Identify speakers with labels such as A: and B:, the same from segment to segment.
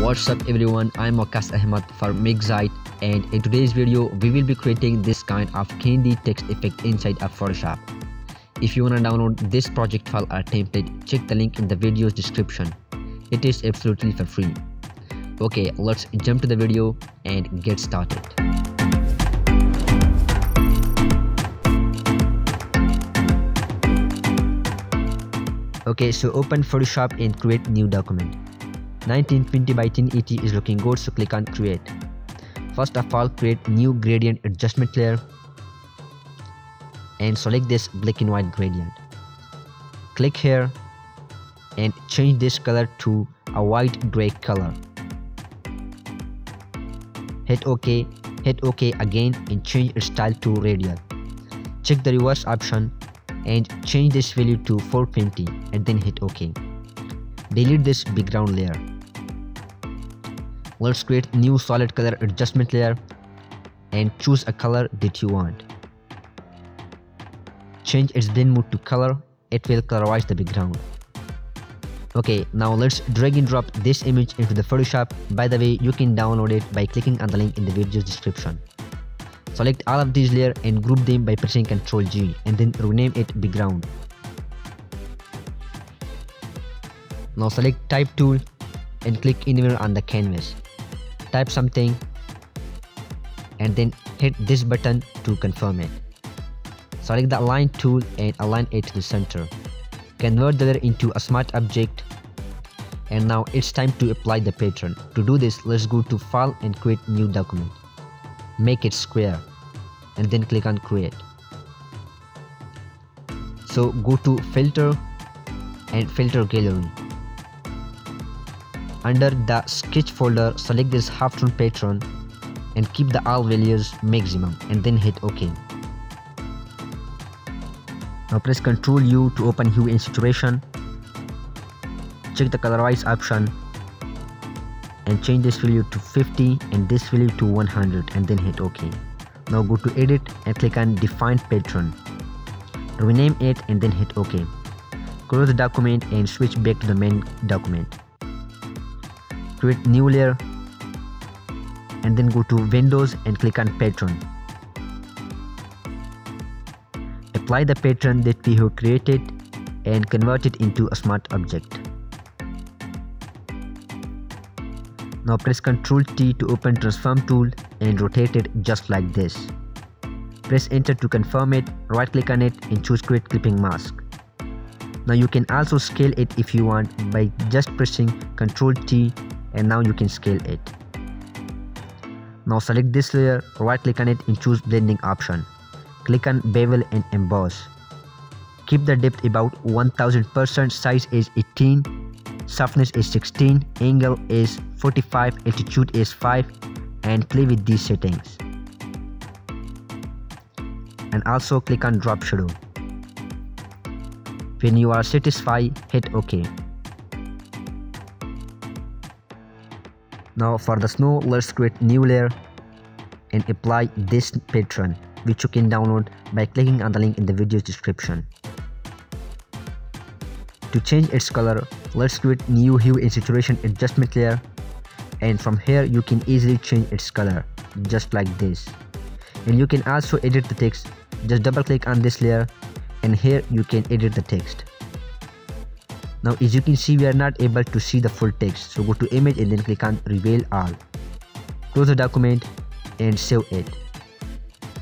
A: What's up everyone, I'm Waqas Ahmad for Mixite, and in today's video we will be creating this kind of candy text effect inside of Photoshop. If you wanna download this project file or template, check the link in the video's description. It is absolutely for free. Okay, let's jump to the video and get started. Okay, so open Photoshop and create new document. 1920 by 1080 is looking good, so click on create. First of all, create new gradient adjustment layer and select this black and white gradient. Click here and change this color to a white gray color. Hit OK again and change its style to radial. Check the reverse option and change this value to 420 and then hit OK. Delete this background layer. Let's create new solid color adjustment layer and choose a color that you want. Change its blend mode to color, it will colorize the background. Okay, now let's drag and drop this image into the Photoshop. By the way, you can download it by clicking on the link in the video's description. Select all of these layers and group them by pressing Ctrl G and then rename it background. Now select type tool and click anywhere on the canvas. Type something and then hit this button to confirm it. Select the align tool and align it to the center. Convert the layer into a smart object, and now it's time to apply the pattern. To do this, let's go to file and create new document. Make it square and then click on create. So go to filter and filter gallery. Under the sketch folder, select this half tone pattern and keep the all values maximum and then hit OK. Now press Ctrl U to open hue and saturation. Check the colorize option and change this value to 50 and this value to 100 and then hit OK. Now go to edit and click on define pattern. Rename it and then hit OK. Close the document and switch back to the main document. Create new layer and then go to Windows and click on pattern. Apply the pattern that we have created and convert it into a smart object. Now press Ctrl T to open transform tool and rotate it just like this. Press enter to confirm it, right click on it and choose create clipping mask. Now you can also scale it if you want by just pressing Ctrl T, and now you can scale it. Now select this layer, right click on it and choose blending option. Click on bevel and emboss. Keep the depth about 1000%, size is 18, softness is 16, angle is 45, altitude is 5, and play with these settings. And also click on drop shadow. When you are satisfied, hit OK. Now for the snow, let's create new layer and apply this pattern, which you can download by clicking on the link in the video's description. To change its color, let's create new hue and saturation adjustment layer, and from here you can easily change its color just like this. And you can also edit the text. Just double click on this layer and here you can edit the text. Now as you can see, we are not able to see the full text, so go to image and then click on reveal all. Close the document and save it,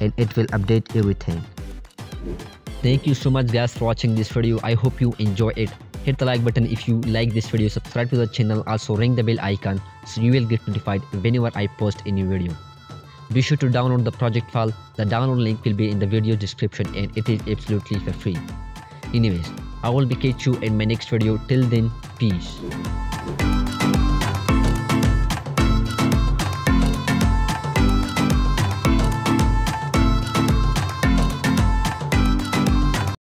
A: and it will update everything. Thank you so much guys for watching this video. I hope you enjoy it. Hit the like button if you like this video, subscribe to the channel, also ring the bell icon so you will get notified whenever I post a new video. Be sure to download the project file. The download link will be in the video description and it is absolutely for free. Anyways, I will be catch you in my next video. Till then, peace.